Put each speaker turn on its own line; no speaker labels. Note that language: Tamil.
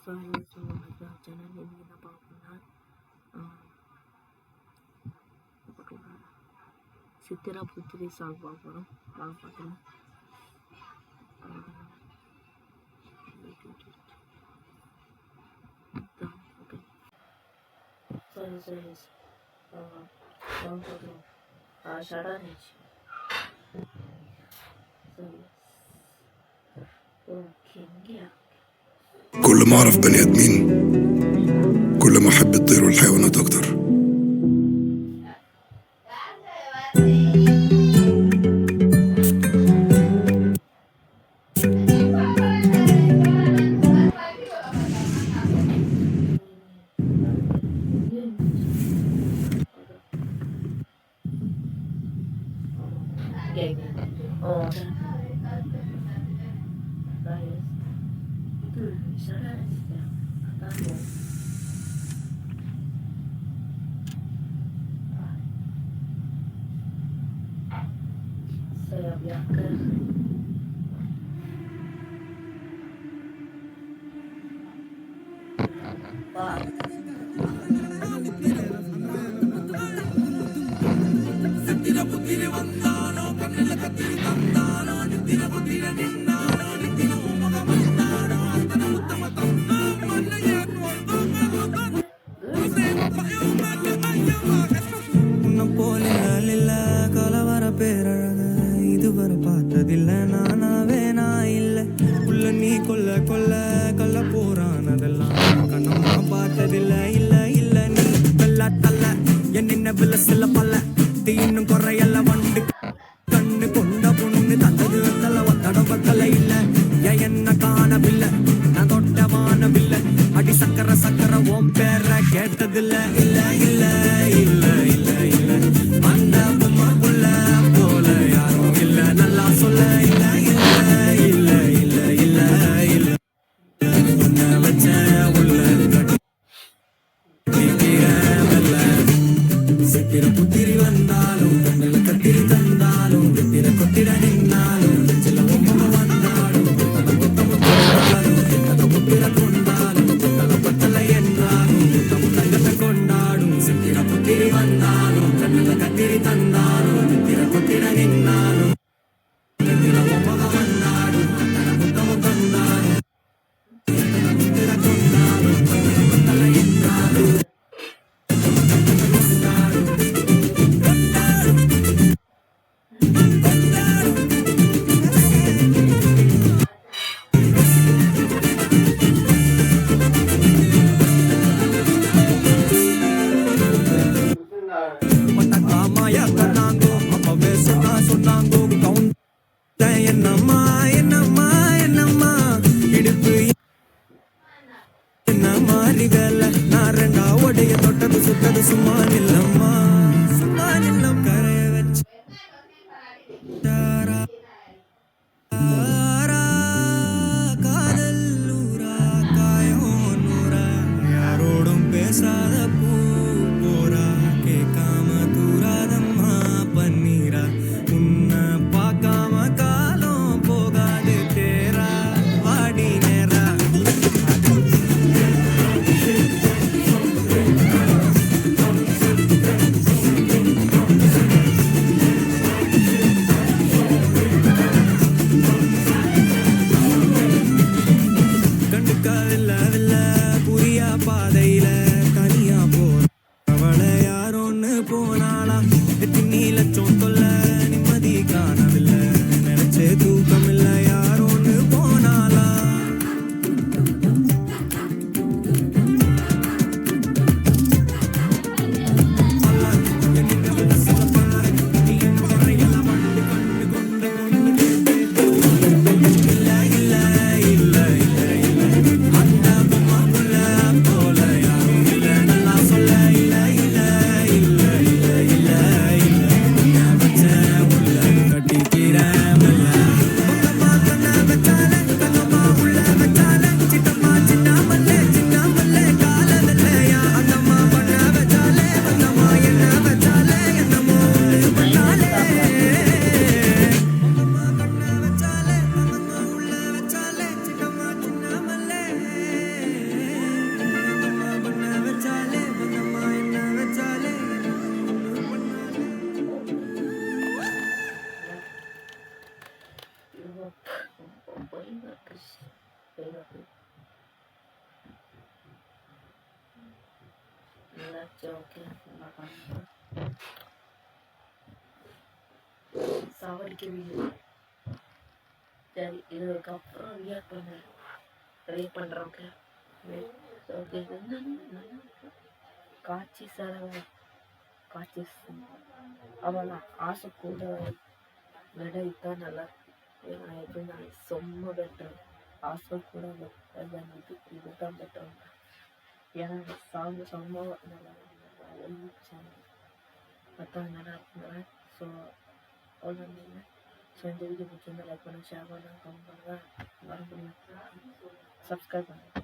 சேனல் இன்னைக்கு என்ன பார்க்கணும்னா சித்திரா புத்திரி சாங் பார்க்குறோம். பார்க்கலாம். ஓகே சரி சாங் பார்க்குறோம். ஷடா நிச்சு சரி اوكي نجيها.
كل ما أعرف بني آدمين كل ما أحب الطير والحيوانات أكتر. Saya biarkan Pak Sentira putire vandano kannilla kattiri tandano nitira putire ninnano nitira umaga vandano astana uttama tanna mannaye koddu usema payuma ayama unna pole lilla kalavara peralaga இதுவரை பார்த்ததில்ல நானாவே நான் இல்லை உள்ள நீ கொல்ல கொல்ல கல்ல போறான் அதெல்லாம் கண்ணம்மா பார்த்ததில்ல இல்ல இல்ல நீ வெள்ள தள்ள என்ன வில சில பல்ல இன்னும் குறையல்ல வண்டு கண்ணு கொண்ட பொண்ணு தந்தது தல ஒத்தட பத்தல இல்ல என்ன காணவில்லை நான் தொட்ட வானவில்லை அடி சக்கர ஓம் பேர கேட்டதில்ல இல்ல இல்ல இல்ல இல்ல இல்ல அந்த பொம்மாக்குள்ள போல யாரும் இல்ல நல்லா சொல்ல இல்ல இல்ல இல்ல இல்ல இல்ல இல்ல உன்னை வச்ச உள்ள சித்திர புத்திரி வந்தாலும் கண்ணில் கத்திரி தந்தாலும் தித்திர கொத்திர நின்னாலும் சில ஒம்ம வந்தாலும் புத்திர கொண்டாலும் பத்தலை என்றாலும் தங்கத்தை கொண்டாடும் சித்திர புத்திரி வந்தாலும் கண்ணில் கத்திரி தந்தாலும் தித்திர கொத்திர நின்னாலும் தித்திர ஒம்ம வந்தாலும் புத்தம தந்தாலும் புத்திர கொண்டாடும் பத்தலை என்றாலும் என்னம்மா என்னம்மா என்னம்மா இடுப்பு என்ன மாறி வேலை நான் ரெண்டா உடைய தொட்டது சுட்டது சும்மா நில்லம்மா சும்மா நில்லம் கரைய வச்சு காதல் ஊரா காயம் நூறா யாரோடும் பேசாத பூ போரா கேட்காம தூராதம்மா பன்னீரா உன்னை பார்க்காம காலம் போகாது தேரா வாடி நேரா கண்டுக்காதில்ல புரியா பாதையில தனியா போற அவளை யாரோன்னு போனாளா எத்தினி லட்சம் தொல்ல நிம்மதி காணவில்லை நினைச்சே தூக்கம் இல்ல யாரோன்னு போனாளா இல்ல இல்ல இல்ல இல்ல அந்த பொம்மாக்குள்ள போல
சரி ஓகே நல்லா பண்ணுங்க. சாவடிக்க வீடியோ சரி இதுக்கப்புறம் ரியாக்ட் பண்ண ட்ரை பண்ணுறேன். ஓகே ஓகே காட்சி செலவு காட்சி அவனா ஆசை கூட விட இதான் நல்லா ஏன்னா எப்படின்னா செம்ம பெட்டர் ஆசை கூட இதுதான் பெட்டர். ஏன்னா சாங் செம்ம நல்லா சாங் மற்றவங்க நல்லா இருக்குங்க. ஸோ அவ்வளோ ஸோ இந்த வீடியோ பிடிச்சிருந்தா லைக் பண்ணுங்கள், ஷேர் பண்ணுங்கள், கமெண்ட் பண்ணுங்கள், மறந்துடுங்க சப்ஸ்கிரைப் பண்ணுங்கள்.